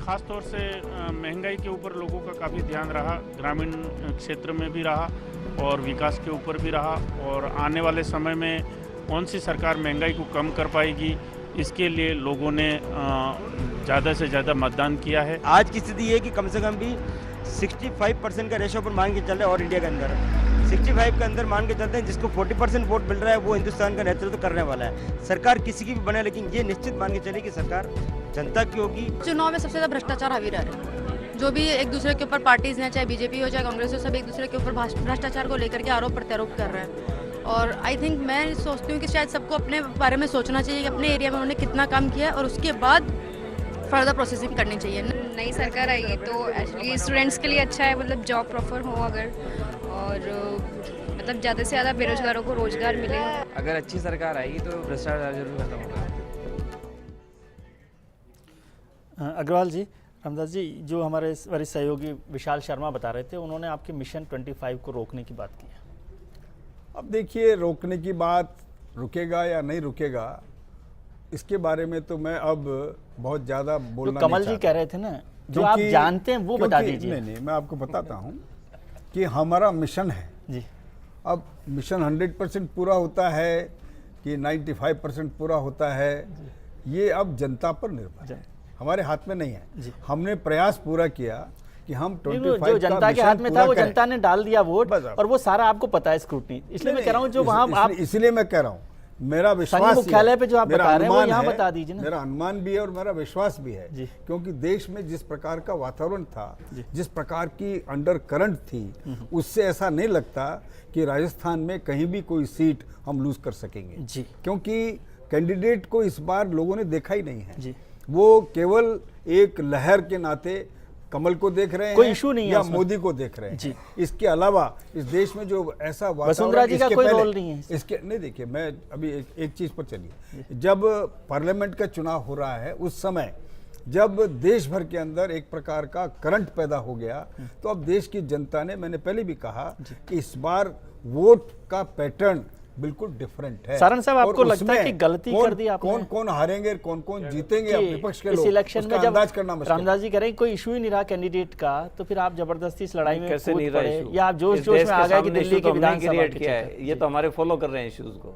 ख़ास तौर से महंगाई के ऊपर लोगों का काफ़ी ध्यान रहा, ग्रामीण क्षेत्र में भी रहा और विकास के ऊपर भी रहा। और आने वाले समय में कौन सी सरकार महंगाई को कम कर पाएगी, इसके लिए लोगों ने ज़्यादा से ज़्यादा मतदान किया है। आज की स्थिति ये है कि कम से कम भी 65% का रेशो पर मान के चल रहा है। और इंडिया के अंदर 65 के अंदर मान के चलते हैं, जिसको 40% वोट मिल रहा है वो हिंदुस्तान का नेतृत्व करने वाला है। सरकार किसी की भी बने, लेकिन ये निश्चित मान के चले कि सरकार जनता की होगी। चुनाव में सबसे ज़्यादा भ्रष्टाचार हावी रहा है। जो भी एक दूसरे के ऊपर पार्टीज हैं, चाहे बीजेपी हो चाहे कांग्रेस हो, सब एक दूसरे के ऊपर भ्रष्टाचार को लेकर के आरोप प्रत्यारोप कर रहे हैं। और आई थिंक मैं सोचती हूँ कि शायद सबको अपने बारे में सोचना चाहिए कि अपने एरिया में उन्होंने कितना काम किया और उसके बाद फर्दर प्रोसेसिंग करनी चाहिए। नई सरकार आएगी तो एक्चुअली स्टूडेंट्स के लिए अच्छा है, मतलब जॉब प्रॉपर हो अगर, और मतलब ज़्यादा से ज़्यादा बेरोजगारों को रोजगार मिले। अगर अच्छी सरकार आएगी तो भ्रष्टाचार जरूर खत्म होगा। अग्रवाल जी, रामदास जी, जो हमारे वरिष्ठ सहयोगी विशाल शर्मा बता रहे थे, उन्होंने आपके मिशन 25 को रोकने की बात की है। अब देखिए, रोकने की बात रुकेगा या नहीं रुकेगा, इसके बारे में तो मैं अब बहुत ज़्यादा बोलना कमल जी कह रहे थे ना, जो आप जानते हैं वो बता दीजिए। नहीं, मैं आपको बताता हूँ कि हमारा मिशन है जी। अब मिशन 100% पूरा होता है कि 95% पूरा होता है, ये अब जनता पर निर्भर है, हमारे हाथ में नहीं है। हमने प्रयास पूरा किया कि हम 25 जो जनता के हाथ में था वो जनता ने डाल दिया वोट, और वो सारा आपको पता है स्क्रूटनी। इसलिए मैं कह रहा हूँ जो वहाँ आप, इसलिए मैं कह रहा हूँ, मेरा विश्वास मुख्यालय पे जो आप बता रहे हैं वो यहाँ बता दीजिए ना। मेरा अनुमान भी है और मेरा विश्वास भी है, क्योंकि देश में जिस प्रकार का वातावरण था, जिस प्रकार की अंडर करंट थी, उससे ऐसा नहीं लगता कि राजस्थान में कहीं भी कोई सीट हम लूज कर सकेंगे, क्योंकि कैंडिडेट को इस बार लोगों ने देखा ही नहीं है। वो केवल एक लहर के नाते कमल को देख रहे हैं, कोई इशू नहीं है या मोदी को देख रहे हैं। इसके अलावा इस देश में जो ऐसा वसुंधरा जी का कोई रोल नहीं है इसके। नहीं, देखिए, मैं अभी एक चीज पर चलिए, जब पार्लियामेंट का चुनाव हो रहा है, उस समय जब देश भर के अंदर एक प्रकार का करंट पैदा हो गया, तो अब देश की जनता ने, मैंने पहले भी कहा कि इस बार वोट का पैटर्न बिल्कुल डिफरेंट है। सारण साहब, आपको लगता है कि गलती कर दी आपने? कौन कौन हारेंगे, कौन कौन जीतेंगे, विपक्ष के लोग, इस इलेक्शन में जब अंदाज करना मुश्किल। रामदास जी कह रहे हैं कोई इशू ही नहीं रहा कैंडिडेट का, तो फिर आप जबरदस्ती इस लड़ाई में कैसे नहीं रहा इशू? या आप जोश जोश में आ गए कि दिल्ली के विधानसभा क्रिएट किया है, ये तो हमारे फॉलो कर रहे हैं इश्यूज को।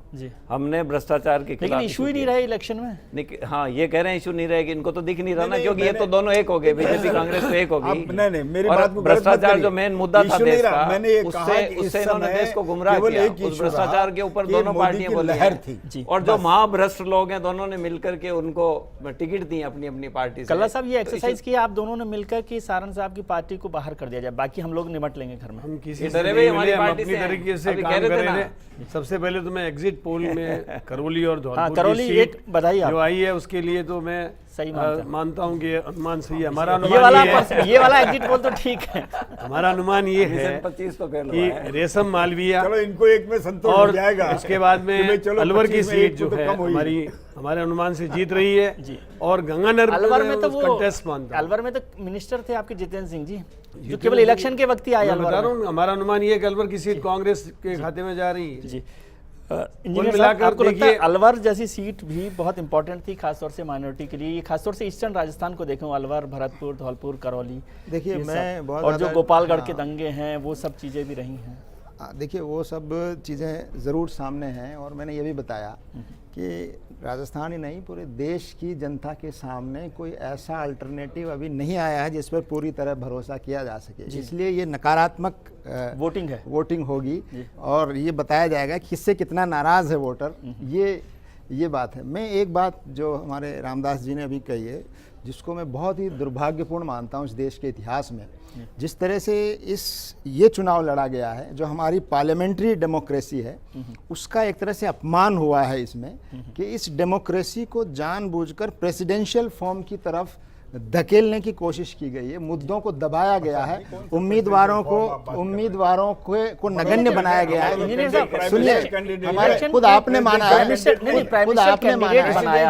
हमने भ्रष्टाचार के खिलाफ, लेकिन इशू ही नहीं रहे इलेक्शन में। हाँ, ये कह रहे हैं इशू नहीं रहेगी, इनको तो दिख नहीं रहा ना, क्योंकि ये तो दोनों एक हो गए, बीजेपी कांग्रेस तो एक होगी। नहीं, मेरी बात को भ्रष्टाचार जो मेन मुद्दा था देश का, उससे इन्होंने देश को गुमराह किया। उस भ्रष्टाचार के ऊपर दोनों पार्टियां बोली थी, और जो महाभ्रष्ट लोग हैं दोनों ने मिलकर के उनको टिकट दी अपनी अपनी पार्टी से। कल्ला साहब, ये एक्सरसाइज किया आप दोनों ने मिलकर कि सारण साहब की पार्टी को बाहर कर दिया जाए, बाकी हम लोग निमट लेंगे घर में। हम किसी से नहीं मिले, हम अपनी तरीके से काम कर रहे थे। सबसे पहले तो मैं एग्जिट पोल में करौली और धौलपुर की सीट जो आई है उसके लिए तो मैं सही मानता हूँ कि अनुमान सही है। हमारा अनुमान ये वाला एग्जिट पोल तो ठीक है। हमारा अनुमान ये है कि रेशम मालविया, चलो इनको एक में संतोष हो जाएगा, उसके बाद में अलवर की सीट जो है हमारे अनुमान से जीत रही है, और गंगानगर अलवर में तो वो कंटेस्ट मानता हूं। अलवर में तो मिनिस्टर थे आपके जितेंद्र सिंह जी, जो केवल इलेक्शन के वक्त ही आए। बता रहा हूँ, हमारा अनुमान ये है कि अलवर की सीट कांग्रेस के खाते में जा रही है। जी, इंजीनियर साहब, आपको लगता है अलवर जैसी सीट भी बहुत इंपॉर्टेंट थी, खासतौर से माइनॉरिटी के लिए, खासतौर से ईस्टर्न राजस्थान को देखूं, अलवर, भरतपुर, धौलपुर, करौली, देखिए मैं बहुत, और जो गोपालगढ़ के दंगे हैं वो सब चीज़ें भी रही हैं। देखिए वो सब चीज़ें ज़रूर सामने हैं, और मैंने ये भी बताया कि राजस्थान ही नहीं, पूरे देश की जनता के सामने कोई ऐसा अल्टरनेटिव अभी नहीं आया है जिस पर पूरी तरह भरोसा किया जा सके। इसलिए ये नकारात्मक वोटिंग होगी, और ये बताया जाएगा कि किससे कितना नाराज़ है वोटर, ये बात है। मैं एक बात जो हमारे रामदास जी ने अभी कही है, जिसको मैं बहुत ही दुर्भाग्यपूर्ण मानता हूँ इस देश के इतिहास में, जिस तरह से ये चुनाव लड़ा गया है, जो हमारी पार्लियामेंट्री डेमोक्रेसी है, उसका एक तरह से अपमान हुआ है इसमें, कि इस डेमोक्रेसी को जानबूझकर प्रेसिडेंशियल फॉर्म की तरफ धकेलने की कोशिश की गई है, मुद्दों को दबाया गया है, उम्मीदवारों को नगण्य बनाया गया है। सुनिए, हमारे खुद आपने माना है, खुद आपने माना है,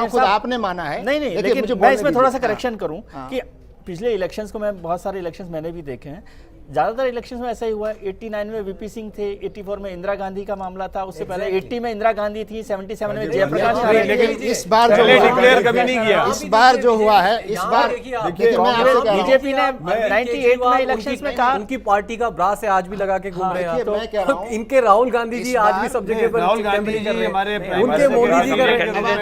खुद आपने माना है। नहीं, लेकिन मैं इसमें थोड़ा सा करेक्शन करूं कि पिछले इलेक्शंस को, मैं बहुत सारे इलेक्शंस मैंने भी देखे हैं, ज्यादातर इलेक्शंस में ऐसा ही हुआ है। 89 में वीपी सिंह थे, 84 में इंदिरा गांधी का मामला था, उससे पहले 80 में इंदिरा गांधी थी, 77 में जयप्रकाश नारायण। लेकिन इस बार जो डिक्लेयर कभी नहीं किया। इस बार जो हुआ है, इस बार बीजेपी ने 98 में इलेक्शंस में कहा, उनकी पार्टी का ब्रास है आज भी लगा के घूम रहे हैं। इनके राहुल गांधी जी आज भी सब जगह पर राहुल गांधी जी हमारे उनके मोदी जी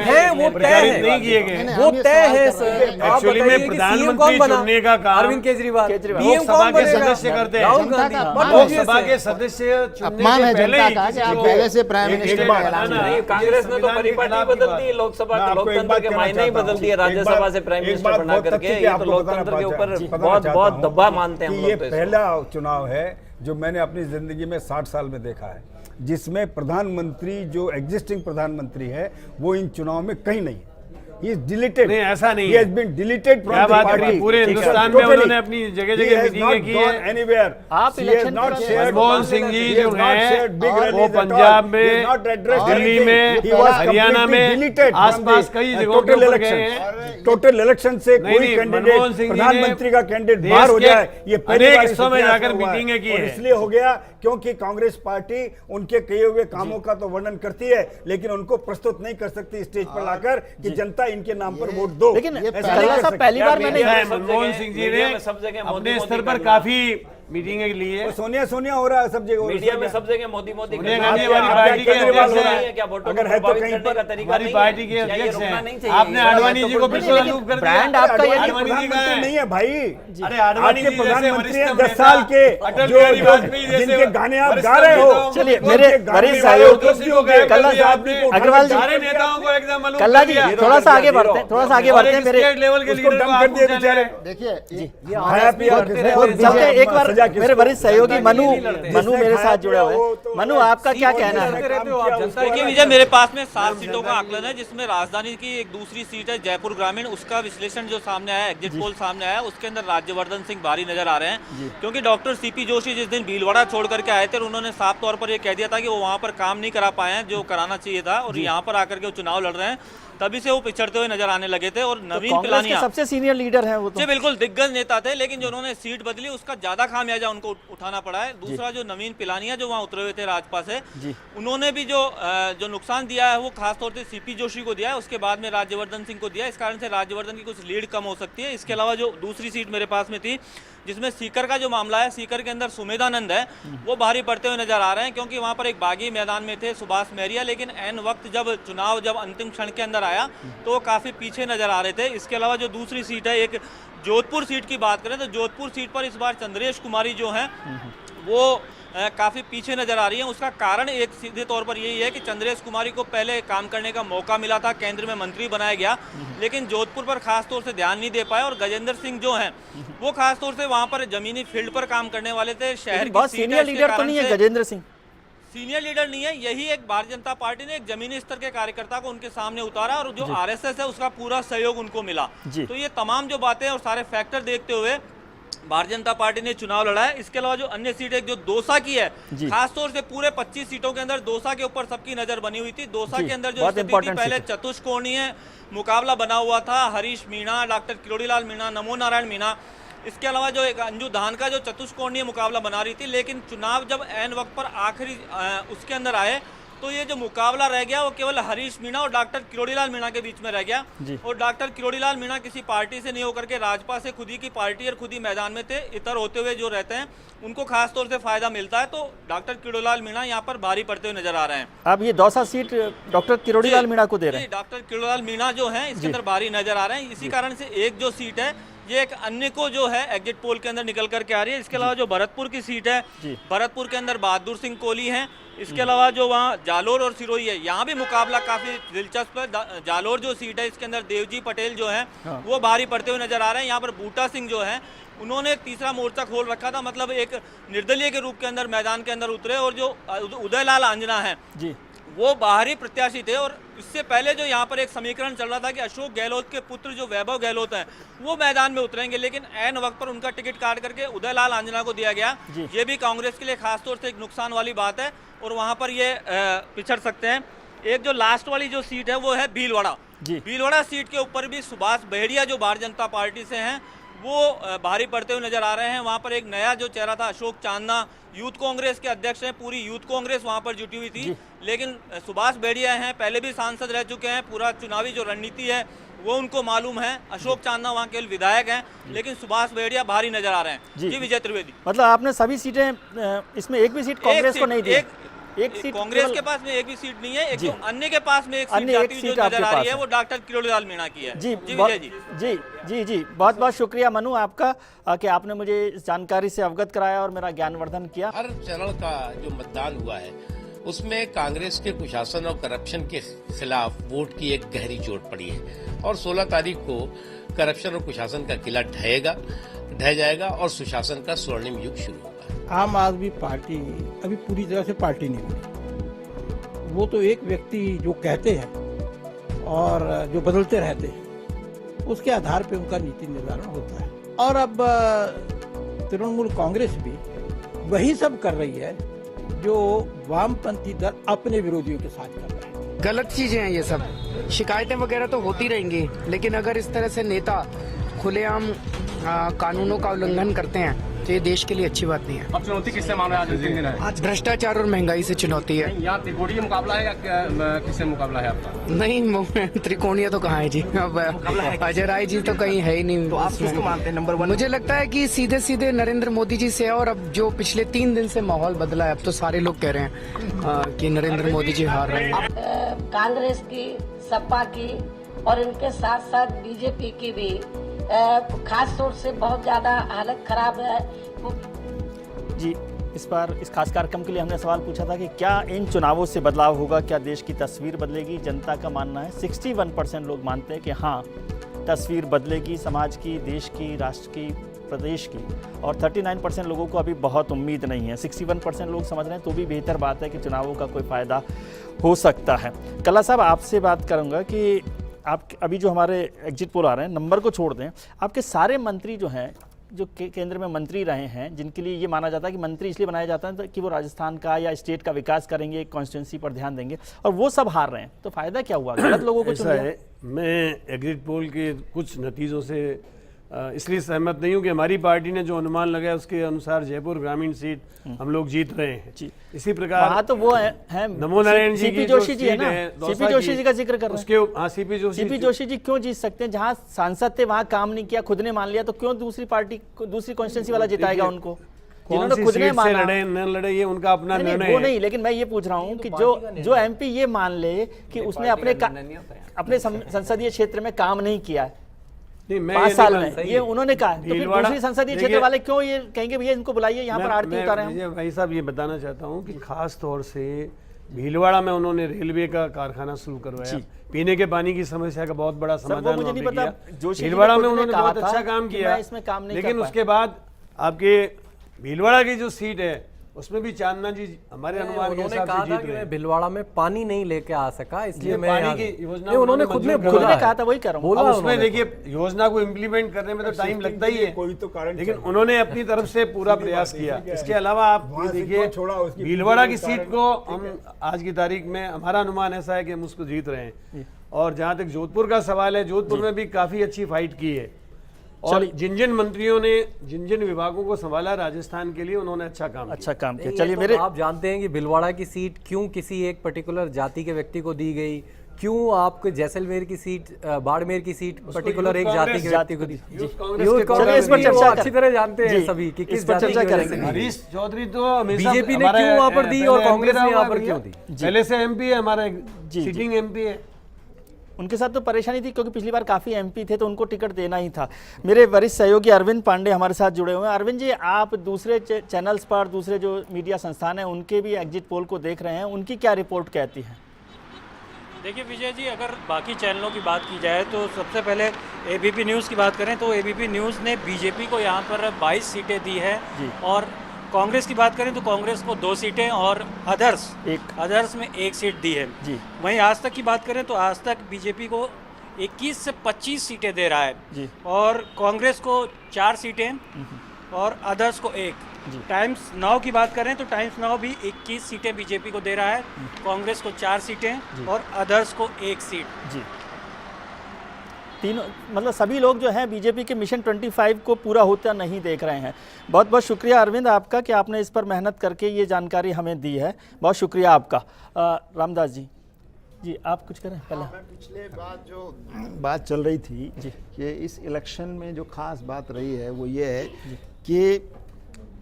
है, वो तय नहीं किए गए, वो तय है सर। एक्चुअली में प्रधानमंत्री चुनने का काम अरविंद केजरीवाल लोकसभा के सदस्य करते हैं। राहुल गांधी लोकसभा के सदस्य अपमान है जनता का कि आप पहले से प्राइम मिनिस्टर का ऐलान नहीं, कांग्रेस ने तो परिपाटी बदल दी, लोकसभा लोकतंत्र के मायने ही बदल दिए, राज्यसभा से प्राइम मिनिस्टर बना करके। ये तो लोकतंत्र के ऊपर बहुत बहुत दबा मानते हैं हम लोग। ये पहला चुनाव है जो मैंने अपनी जिंदगी में 60 साल में देखा है जिसमें प्रधानमंत्री जो एग्जिस्टिंग प्रधानमंत्री है वो इन चुनाव में कहीं नहीं है। He is deleted. नहीं, ऐसा नहीं He has been deleted from क्या the बात party. है, पूरे हिंदुस्तान में उन्होंने अपनी जगह-जगह मीटिंगें की है। Anywhere. आप He इलेक्शन has not के shared- मनमोहन सिंह जी He जो has not हैं shared big rallies वो at all. पंजाब He में, has not addressed Delhi anything. में, He was हरियाणा completely में, deleted from आसपास the कई जगहों total के ऊपर election. गए हैं। टोटल इलेक्शन से नहीं, कोई नहीं, कैंडिडेट मनमोहन सिंह जी ने प्रधानमंत्री का कैंडिडेट देश बाहर हो के जाए ये पहली अनेक बार इस हिस्सों में इतिहास जाकर में हुआ है। मीटिंगें की और हैं। इसलिए हो गया क्योंकि कांग्रेस पार्टी उनके किए हुए कामों का तो वर्णन करती है लेकिन उनको प्रस्तुत नहीं कर सकती स्टेज पर लाकर कि जनता इनके नाम पर वोट दो। लेकिन ऐसा नहीं कल्ला कर साहब सकते। पहली बार मैंने मनमोहन सिंह जी ने सब जगह अपने स्तर पर काफी मीटिंगें ली है। वो सोनिया सोनिया हो रहा है सब जगह। मीडिया में सब जगह मोदी मोदी सोनिया करना गांधी है। हमारी आप पार्टी के केजरीवाल अध्यक्ष हो रही हैं। है, क्या वोटों को अगर है तो प्रभावित कहीं करने पर का तरीका हमारी नहीं पार्टी के है? क्या ये अध्यक्ष रोकना हैं। नहीं चाहिए? आपने आडवाणी जी को फिर से अलूप कर दिया। ब्रांड आपका यही आडवाणी जी का प्रधानमंत्री है। नहीं है भाई। अरे आडवाणी आपके जी जैसे प्रधानमंत्री हैं वरिष्ठ 10 साल के अटल जो बिहारी वाजपेयी जैसे जिनके गाने आप वरिष्ठ गा रहे हो। नेताओं को चलिए, बिल्कुल मेरे गाने वरिष्ठ वाले सहयोगी उपलब्धियों को कल्ला आपने साहब अग्रवाल जी सारे नेताओं को एकदम अलूप कल्ला कर जी दिया। थोड़ा सा आगे बढ़ते हैं, थोड़ा सा आगे बढ़ते हैं। मेरे स्टेट लेवल के उसको लीडर डम कर दिए बेचारे। देखिए खाया पिया चलते हैं, एक बार सजा किसको? मेरे वरिष्ठ सहयोगी मनु जिसने मेरे साथ खाया जुड़ा हुआ पिया वो है। तो मनु आपका क्या कहना है? देखिए विजय, मेरे पास में 7 सीटों का आकलन है जिसमें राजधानी की एक दूसरी सीट है जयपुर ग्रामीण, उसका विश्लेषण जो सामने आया, एग्जिट पोल सामने आया, उसके अंदर राज्यवर्धन सिंह भारी नजर आ रहे हैं क्योंकि डॉक्टर सीपी जोशी जिस दिन भीलवाड़ा छोड़ करके आए थे और उन्होंने साफ तौर पर यह कह दिया था कि वो वहां पर काम नहीं करा पाए हैं जो कराना चाहिए था और यहाँ पर आकर के वो चुनाव लड़ रहे हैं, तभी से वो पिछड़ते हुए नजर आने लगे थे। और नवीन कांग्रेस के पिलानिया सबसे सीनियर लीडर हैं वो तो। जी बिल्कुल दिग्गज नेता थे, लेकिन जो उन्होंने सीट बदली उसका ज्यादा खामियाजा उनको उठाना पड़ा है। दूसरा जो नवीन पिलानिया जो वहां उतरे हुए थे राजपा से, उन्होंने भी जो नुकसान दिया है वो खासतौर से सीपी जोशी को दिया है, उसके बाद में राज्यवर्धन सिंह को दिया है। इस कारण से राज्यवर्धन की कुछ लीड कम हो सकती है। इसके अलावा जो दूसरी सीट मेरे पास में थी जिसमें सीकर का जो मामला है, सीकर के अंदर सुमेधानंद है वो भारी पड़ते हुए नजर आ रहे हैं क्योंकि वहां पर एक बागी मैदान में थे सुभाष मैरिया, लेकिन एन वक्त जब चुनाव जब अंतिम क्षण के अंदर आया तो वो काफी पीछे नजर आ रहे थे। इसके अलावा जो दूसरी सीट है, एक जोधपुर सीट की बात करें तो जोधपुर सीट पर इस बार चंद्रेश कुमारी जो हैं वो काफ़ी पीछे नजर आ रही है। उसका कारण एक सीधे तौर पर यही है कि चंद्रेश कुमारी को पहले काम करने का मौका मिला था, केंद्र में मंत्री बनाया गया, लेकिन जोधपुर पर खास तौर से ध्यान नहीं दे पाए और गजेंद्र सिंह जो हैं वो खास तौर से वहां पर जमीनी फील्ड पर काम करने वाले थे। शहर की बहुत सीट है, सीनियर इसके लीडर तो कारण नहीं है से गजेंद्र सिंह। सीनियर लीडर नहीं है, यही एक भारतीय जनता पार्टी ने एक जमीनी स्तर के कार्यकर्ता को उनके सामने उतारा और जो आरएसएस है उसका पूरा सहयोग उनको मिला। तो ये तमाम जो बातें और सारे फैक्टर देखते हुए भारतीय जनता पार्टी ने चुनाव लड़ा है। इसके अलावा जो अन्य सीट है जो दौसा की है, खासतौर से पूरे 25 सीटों के अंदर दौसा के ऊपर सबकी नजर बनी हुई थी। दौसा के अंदर जो स्थिति थी, पहले चतुष्कोणीय मुकाबला बना हुआ था, हरीश मीणा, डॉक्टर किरोड़ीलाल मीणा, नमो नारायण मीणा, इसके अलावा जो एक अंजू धान का जो चतुष्कोणीय मुकाबला बना रही थी, लेकिन चुनाव जब ऐन वक्त पर आखिरी उसके अंदर आए तो ये जो मुकाबला रह गया वो केवल हरीश मीणा और डॉक्टर किरोड़ीलाल मीणा के बीच में रह गया। और डॉक्टर किरोड़ीलाल मीणा किसी पार्टी से नहीं होकर के राजपा से खुद ही की पार्टी और खुद ही मैदान में थे, इतर होते हुए जो रहते हैं उनको खास तौर से फायदा मिलता है, तो डॉक्टर किरोड़ीलाल मीणा यहाँ पर भारी पड़ते हुए नजर आ रहे हैं। अब ये दौसा सीट डॉक्टर किरोड़ीलाल मीणा को दे रहे हैं। डॉक्टर किरोड़ीलाल मीणा जो है इसके अंदर भारी नजर आ रहे हैं। इसी कारण से एक जो सीट है ये एक अन्य को जो है एग्जिट पोल के अंदर निकल करके आ रही है। इसके अलावा जो भरतपुर की सीट है, भरतपुर के अंदर बहादुर सिंह कोहली हैं। इसके अलावा जो वहाँ जालोर और सिरोही है, यहाँ भी मुकाबला काफी दिलचस्प है। जालोर जो सीट है इसके अंदर देवजी पटेल जो है वो भारी पड़ते हुए नजर आ रहे हैं। यहाँ पर बूटा सिंह जो है उन्होंने एक तीसरा मोर्चा खोल रखा था, मतलब एक निर्दलीय के रूप के अंदर मैदान के अंदर उतरे और जो उदयलाल अंजना है वो बाहरी प्रत्याशी थे। और इससे पहले जो यहाँ पर एक समीकरण चल रहा था कि अशोक गहलोत के पुत्र जो वैभव गहलोत हैं वो मैदान में उतरेंगे, लेकिन ऐन वक्त पर उनका टिकट काट करके उदयलाल अंजना को दिया गया। ये भी कांग्रेस के लिए खासतौर से एक नुकसान वाली बात है और वहाँ पर ये पिछड़ सकते हैं। एक जो लास्ट वाली जो सीट है वो है भीलवाड़ा। भीलवाड़ा सीट के ऊपर भी सुभाष बहेड़िया जो भारतीय जनता पार्टी से हैं वो भारी पड़ते हुए नजर आ रहे हैं। वहाँ पर एक नया जो चेहरा था अशोक चांदना, यूथ कांग्रेस के अध्यक्ष हैं, पूरी यूथ कांग्रेस वहाँ पर जुटी हुई थी। लेकिन सुभाष बेड़िया हैं, पहले भी सांसद रह चुके हैं, पूरा चुनावी जो रणनीति है वो उनको मालूम है। अशोक चांदना वहाँ केवल विधायक हैं, लेकिन सुभाष बेड़िया भारी नजर आ रहे हैं। जी विजय त्रिवेदी, मतलब आपने सभी सीटें, इसमें एक भी सीट कांग्रेस को नहीं दी? एक सीट कांग्रेस के पास में एक भी सीट नहीं है, एक तो अन्य के पास में एक सीट जाती हुई जो नजर आ रही है वो डॉक्टर किरोड़ीलाल मीणा की है। जी विजय जी, जी जी बहुत बहुत शुक्रिया मनु आपका कि आपने मुझे इस जानकारी से अवगत कराया और मेरा ज्ञानवर्धन किया। हर चरण का जो मतदान हुआ है उसमें कांग्रेस के कुशासन और करप्शन के खिलाफ वोट की एक गहरी चोट पड़ी है और 16 तारीख को करप्शन और कुशासन का किला ढह जाएगा और सुशासन का स्वर्णिम युग शुरू होगा। आम आदमी पार्टी अभी पूरी तरह से पार्टी नहीं बनी। वो तो एक व्यक्ति जो कहते हैं और जो बदलते रहते हैं उसके आधार पे उनका नीति निर्धारण होता है। और अब तृणमूल कांग्रेस भी वही सब कर रही है जो वामपंथी दल अपने विरोधियों के साथ कर रहे हैं। गलत चीजें हैं ये सब, शिकायतें वगैरह तो होती रहेंगी, लेकिन अगर इस तरह से नेता खुलेआम कानूनों का उल्लंघन करते हैं तो ये देश के लिए अच्छी बात नहीं है। अब चुनौती किससे मान रहे हैं? आज आज भ्रष्टाचार और महंगाई से चुनौती है। यहाँ त्रिकोणीय मुकाबला है या किससे मुकाबला है आपका? नहीं, त्रिकोणीय तो कहाँ है जी। अब अजय राय जी तो कहीं है ही नहीं। तो आप किसको मानते हैं नंबर 1? मुझे लगता है कि सीधे सीधे नरेंद्र मोदी जी से, और अब जो पिछले 3 दिन से माहौल बदला है, अब तो सारे लोग कह रहे हैं कि नरेंद्र मोदी जी हार रहे हैं। कांग्रेस की, सपा की और इनके साथ साथ बीजेपी की भी खास तौर से बहुत ज्यादा हालत खराब है। जी इस बार इस खास कार्यक्रम के लिए हमने सवाल पूछा था कि क्या इन चुनावों से बदलाव होगा, क्या देश की तस्वीर बदलेगी। जनता का मानना है 61% लोग मानते हैं कि हाँ तस्वीर बदलेगी, समाज की, देश की, राष्ट्र की, प्रदेश की। और 39% लोगों को अभी बहुत उम्मीद नहीं है। 61% लोग समझ रहे हैं तो भी बेहतर बात है कि चुनावों का कोई फ़ायदा हो सकता है। कल्ला साहब आपसे बात करूँगा कि आप अभी जो हमारे एग्जिट पोल आ रहे हैं, नंबर को छोड़ दें, आपके सारे मंत्री जो हैं, जो केंद्र में मंत्री रहे हैं, जिनके लिए ये माना जाता है कि मंत्री इसलिए बनाया जाता है कि वो राजस्थान का या स्टेट का विकास करेंगे, कॉन्स्टिट्यूंसी पर ध्यान देंगे, और वो सब हार रहे हैं, तो फायदा क्या हुआ? गलत लोगों को चुन लिया। मैं एग्जिट पोल के कुछ नतीजों से इसलिए सहमत नहीं हूँ कि हमारी पार्टी ने जो अनुमान लगाया उसके अनुसार जयपुर ग्रामीण सीट हम लोग जीत रहे हैं। इसी प्रकार तो वो है नमो नारायण जी की जोशी जी है ना, सीपी जोशी जी का जिक्र कर रहे हैं। हाँ, सीपी जोशी जी क्यों जीत सकते हैं? जहाँ सांसद थे वहाँ काम नहीं किया, खुद ने मान लिया, तो क्यों दूसरी पार्टी, दूसरी कॉन्स्टिट्यूंसी वाला जिताएगा उनको? जिन्होंने खुद ने माना, लड़े न लड़े ये उनका अपना निर्णय वो नहीं, लेकिन मैं ये पूछ रहा हूँ कि जो एमपी ये मान ले कि उसने अपने संसदीय क्षेत्र में काम नहीं किया है 5 साल में, ये उन्होंने कहा, तो फिर दूसरी संसदीय क्षेत्र वाले क्यों ये कहेंगे भैया इनको बुलाइए, यहाँ पर आरती उतारे हम? भाई साहब ये बताना चाहता हूँ कि खास तौर से भीलवाड़ा में उन्होंने रेलवे का कारखाना शुरू करवाया, पीने के पानी की समस्या का बहुत बड़ा समाधान मुझे नहीं पता। भीलवाड़ा में उन्होंने बहुत अच्छा काम किया, लेकिन उसके बाद आपके भीलवाड़ा की जो सीट है उसमें भी चांदना जी हमारे अनुमान के हिसाब से जीत रहे हैं। भीलवाड़ा में पानी नहीं लेके आ सका, इसलिए मैं पानी की योजना उन्होंने खुद ने कहा था, वही कर रहा हूं। उसमें देखिए योजना को इम्प्लीमेंट करने में तो टाइम लगता ही है, कोई तो कारण, लेकिन उन्होंने अपनी तरफ से पूरा प्रयास किया। इसके अलावा आप देखिए भीलवाड़ा की सीट को हम आज की तारीख में हमारा अनुमान ऐसा है कि हम उसको जीत रहे हैं। और जहाँ तक जोधपुर का सवाल है, जोधपुर में भी काफी अच्छी फाइट की है और जिन मंत्रियों ने जिन विभागों को संभाला राजस्थान के लिए उन्होंने अच्छा काम किया। चलिए मेरे आप जानते हैं कि भीलवाड़ा की सीट क्यों किसी एक पर्टिकुलर जाति के व्यक्ति को दी गई, क्यों आपको जैसलमेर की सीट, बाड़मेर की सीट पर्टिकुलर एक जाति के व्यक्ति को दी? यूथ कांग्रेस पर चर्चा अच्छी तरह जानते हैं सभी कि किस जाति की वजह से। हरीश चौधरी तो बीजेपी ने क्यों वहां पर दी और कांग्रेस ने यहाँ पर क्यों दी? पहले से एमपी है, हमारा सिटिंग एमपी है। उनके साथ तो परेशानी थी क्योंकि पिछली बार काफ़ी एमपी थे तो उनको टिकट देना ही था। मेरे वरिष्ठ सहयोगी अरविंद पांडे हमारे साथ जुड़े हुए हैं। अरविंद जी, आप दूसरे चैनल्स पर, दूसरे जो मीडिया संस्थान हैं उनके भी एग्जिट पोल को देख रहे हैं, उनकी क्या रिपोर्ट कहती है? देखिए विजय जी, अगर बाकी चैनलों की बात की जाए तो सबसे पहले एबीपी न्यूज़ की बात करें तो एबीपी न्यूज़ ने बीजेपी को यहाँ पर 22 सीटें दी है, और कांग्रेस की बात करें तो कांग्रेस को 2 सीटें और अदर्स में 1 सीट दी है जी। वहीं आज तक की बात करें तो आज तक बीजेपी को 21 से 25 सीटें दे रहा है जी, और कांग्रेस को 4 सीटें और अदर्स को 1। टाइम्स नाउ की बात करें तो टाइम्स नाउ भी 21 सीटें बीजेपी को दे रहा है, कांग्रेस को 4 सीटें और अदर्स को 1 सीट जी। तीनों मतलब सभी लोग जो हैं बीजेपी के मिशन 25 को पूरा होता नहीं देख रहे हैं। बहुत बहुत शुक्रिया अरविंद आपका कि आपने इस पर मेहनत करके ये जानकारी हमें दी है, बहुत शुक्रिया आपका। रामदास जी आप कुछ करें पहले। पिछले बात चल रही थी कि इस इलेक्शन में जो खास बात रही है वो ये है कि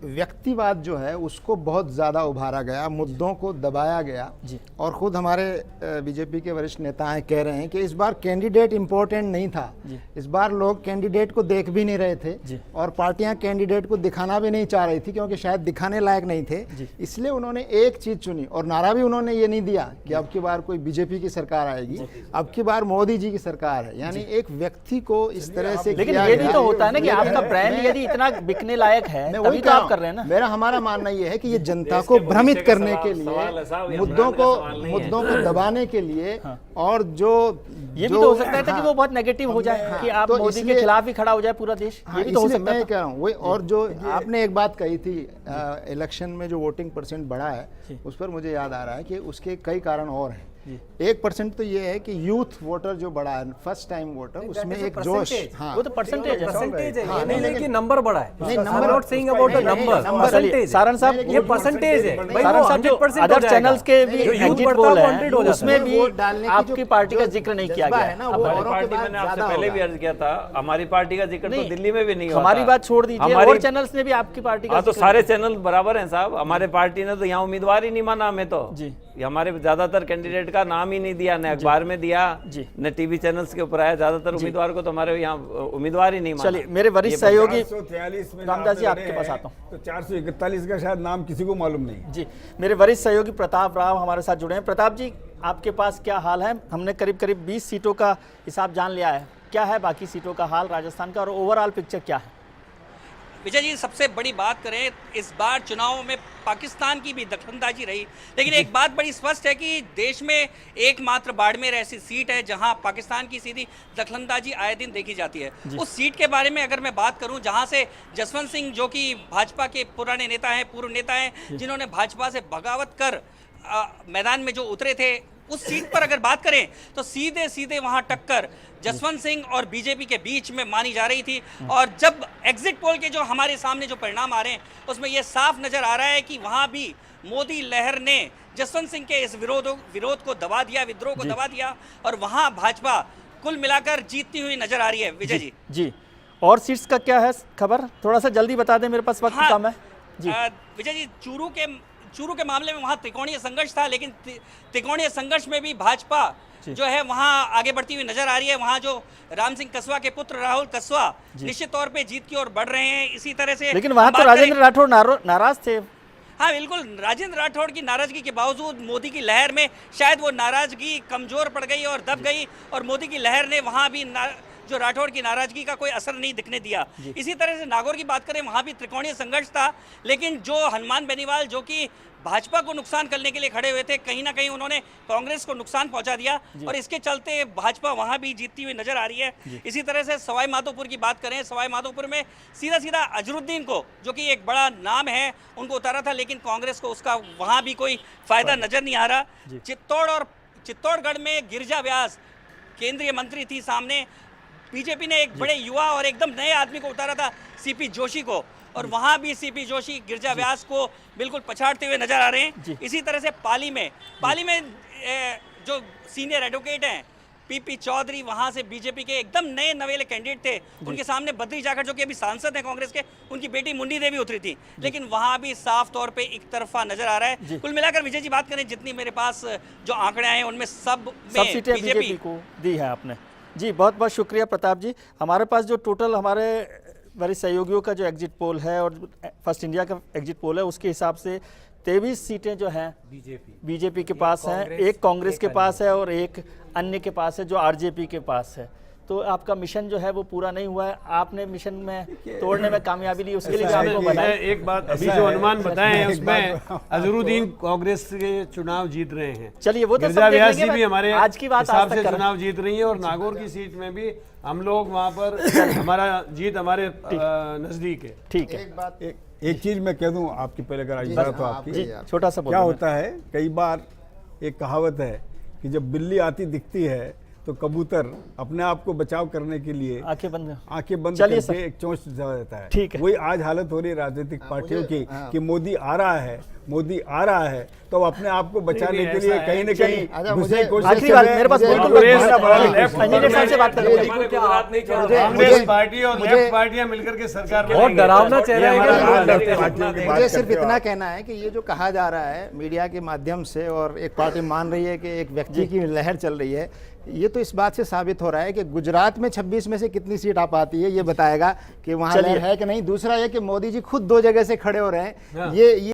व्यक्तिवाद जो है उसको बहुत ज़्यादा उभारा गया, मुद्दों को दबाया गया और ख़ुद हमारे बीजेपी के वरिष्ठ नेता हैं कह रहे हैं कि इस बार कैंडिडेट इम्पोर्टेंट नहीं था, इस बार लोग कैंडिडेट को देख भी नहीं रहे थे और पार्टियां कैंडिडेट को दिखाना भी नहीं चाह रही थी क्योंकि शायद दिखाने लायक नहीं थे, इसलिए उन्होंने एक चीज़ चुनी और नारा भी उन्होंने ये नहीं दिया कि अब की बार कोई बीजेपी की सरकार आएगी, अब की बार मोदी जी की सरकार है। यानी एक व्यक्ति को इस तरह से, लेकिन ये भी तो होता है ना कि आपका ब्रांड यदि इतना बिकने लायक है तभी तो आप कर रहे हैं ना। हमारा मानना ये है कि ये जनता को भ्रमित करने के लिए, मुद्दों को दबाने के लिए और जो ये भी तो हो सकता है कि वो बहुत नेगेटिव हो जाए कि आप मोदी के खिलाफ ही खड़ा हो जाए पूरा देश, ये भी तो हो सकता है। मैं कह रहा हूँ वही, और जो आपने एक बात कही थी इलेक्शन में जो वोटिंग परसेंट बढ़ा है उस पर मुझे याद आ रहा है कि उसके कई कारण और हैं। 1% तो ये है कि यूथ वोटर जो बढ़ा है, फर्स्ट टाइम वोटर, उसमें एक जोश, हाँ वो तो परसेंटेज है, हाँ, नहीं कि नंबर बढ़ा है, नहीं number not saying about the number, Saran साहब ये परसेंटेज है। सारण साहब जो अदर चैनल्स के भी एग्जिट पोल है उसमें भी आपकी पार्टी का जिक्र नहीं किया गया है। हमारी पार्टी, मैंने आपसे पहले भी अर्ज किया था, हमारी पार्टी का जिक्र तो दिल्ली में भी नहीं होता। हमारी बात छोड़ दीजिए, और चैनल्स ने भी आपकी पार्टी का, तो सारे चैनल बराबर हैं साहब। हमारे पार्टी ने तो यहाँ उम्मीदवार ही नहीं माना हमें तो जी, हमारे ज्यादातर कैंडिडेट का नाम ही नहीं दिया, न अखबार में दिया न टीवी चैनल्स के ऊपर आया, ज्यादातर उम्मीदवार को तो हमारे यहाँ उम्मीदवार ही नहीं माना। चलिए मेरे वरिष्ठ सहयोगी 443 में रामदास जी आपके पास आता हूँ, तो 441 का शायद नाम किसी को मालूम नहीं जी। मेरे वरिष्ठ सहयोगी प्रताप राव हमारे साथ जुड़े हैं। प्रताप जी आपके पास क्या हाल है? हमने करीब करीब 20 सीटों का हिसाब जान लिया है, क्या है बाकी सीटों का हाल राजस्थान का और ओवरऑल पिक्चर क्या है? विजय जी, सबसे बड़ी बात करें, इस बार चुनाव में पाकिस्तान की भी दखलंदाजी रही, लेकिन एक बात बड़ी स्पष्ट है कि देश में एकमात्र बाड़मेर ऐसी सीट है जहां पाकिस्तान की सीधी दखलंदाजी आए दिन देखी जाती है। उस सीट के बारे में अगर मैं बात करूं, जहां से जसवंत सिंह जो कि भाजपा के पुराने नेता हैं, पूर्व नेता हैं, जिन्होंने भाजपा से बगावत कर मैदान में जो उतरे थे, उस सीट पर अगर बात करें तो सीधे सीधे वहां टक्कर जसवंत सिंह और बीजेपी के बीच में मानी जा रही थी। और जब एग्जिट पोल के जो हमारे सामने जो परिणाम आ रहे हैं उसमें यह साफ नजर आ रहा है कि वहां भी मोदी लहर ने जसवंत सिंह के इस विरोध को दबा दिया, विद्रोह को दबा दिया और वहां भाजपा कुल मिलाकर जीतती हुई नजर आ रही है। विजय जी और सीट्स का क्या है खबर, थोड़ा सा जल्दी बता दें, मेरे पास वक्त कम है जी। विजय जी, चूरू के मामले में वहां त्रिकोणीय संघर्ष था, लेकिन त्रिकोणीय संघर्ष में भी भाजपा जो है वहां आगे बढ़ती हुई नजर आ रही है। वहां जो राम सिंह कसवा के पुत्र राहुल कसवा निश्चित तौर पे जीत की ओर बढ़ रहे हैं। इसी तरह से लेकिन वहां तो राजेंद्र राठौड़ नाराज थे। हाँ बिल्कुल, राजेंद्र राठौड़ की नाराजगी के बावजूद मोदी की लहर में शायद वो नाराजगी कमजोर पड़ गई और दब गई, और मोदी की लहर ने वहां भी जो राठौड़ की नाराजगी का कोई असर नहीं दिखने दिया। इसी तरह से नागौर की बात करें, वहां भी त्रिकोणीय संघर्ष था, लेकिन जो हनुमान बेनीवाल जो कि भाजपा को नुकसान करने के लिए खड़े हुए थे, कहीं ना कहीं उन्होंने कांग्रेस को नुकसान पहुंचा दिया और इसके चलते भाजपा वहां भी जीतती हुई नजर आ रही है। इसी तरह से सवाई माधोपुर की बात करें, सवाई माधोपुर में सीधा सीधा अजरुद्दीन को, जो कि एक बड़ा नाम है, उनको उतारा था, लेकिन कांग्रेस को उसका वहां भी कोई फायदा नजर नहीं आ रहा। चित्तौड़गढ़ में गिरिजा व्यास केंद्रीय मंत्री थी सामने, बीजेपी ने एक बड़े युवा और एकदम नए आदमी को उतारा था, सीपी जोशी को, और वहां भी सीपी जोशी गिरिजा व्यास को बिल्कुल पछाड़ते हुए नजर आ रहे हैं। इसी तरह से पाली में जो सीनियर एडवोकेट हैं पीपी चौधरी, वहां से बीजेपी के एकदम नए नवेले कैंडिडेट थे, उनके सामने बद्री जाखड़ जो कि अभी सांसद हैं कांग्रेस के, उनकी बेटी मुन्नी देवी उतरी थी, लेकिन वहां भी साफ तौर पे एक तरफा नजर आ रहा है। कुल मिलाकर विजय जी बात करें, जितनी मेरे पास जो आंकड़े आए उनमें सब सीटें बीजेपी को दी है आपने जी। बहुत बहुत शुक्रिया प्रताप जी। हमारे पास जो टोटल हमारे वरिष्ठ सहयोगियों का जो एग्जिट पोल है और फर्स्ट इंडिया का एग्जिट पोल है, उसके हिसाब से 23 सीटें जो हैं बीजेपी के पास हैं, एक कांग्रेस के पास है और एक अन्य के पास है जो आरजेपी के पास है। तो आपका मिशन जो है वो पूरा नहीं हुआ है, आपने मिशन में तोड़ने में कामयाबी ली, उसके लिए आपको बताया। एक बात, अभी जो अनुमान बताए हैं उसमें अजहरुद्दीन कांग्रेस के चुनाव जीत रहे हैं। चलिए वो तो गिरिजा व्यास जी भी हमारे आज की बात हिसाब से चुनाव जीत रही है, और नागौर की सीट में भी हम लोग वहाँ पर हमारा जीत हमारे नजदीक है। ठीक है, एक चीज मैं कह दूं आपकी, पहले अगर आज तो आपकी छोटा सा क्या होता है, कई बार एक कहावत है कि जब बिल्ली आती दिखती है तो कबूतर अपने आप को बचाव करने के लिए आंखें बंद करके एक चोंच जाता है। ठीक है, वही आज हालत हो रही है राजनीतिक पार्टियों की कि मोदी आ रहा है तो अपने आप को बचाने के लिए कहीं न कहीं घुसने की कोशिश आखिरी बात मेरे पास कांग्रेस पार्टी और लेफ्ट पार्टियां मिलकर के सरकार बहुत डरावना चेहरा है। मुझे सिर्फ इतना कहना है कि ये जो कहा जा रहा है मीडिया के माध्यम से और एक पार्टी मान रही है कि एक व्यक्ति की लहर चल रही है, ये तो इस बात से साबित हो रहा है कि गुजरात में 26 में से कितनी सीट आ पाती है ये बताएगा कि वहां लहर है कि नहीं। दूसरा ये कि मोदी जी खुद 2 जगह से खड़े हो रहे हैं, ये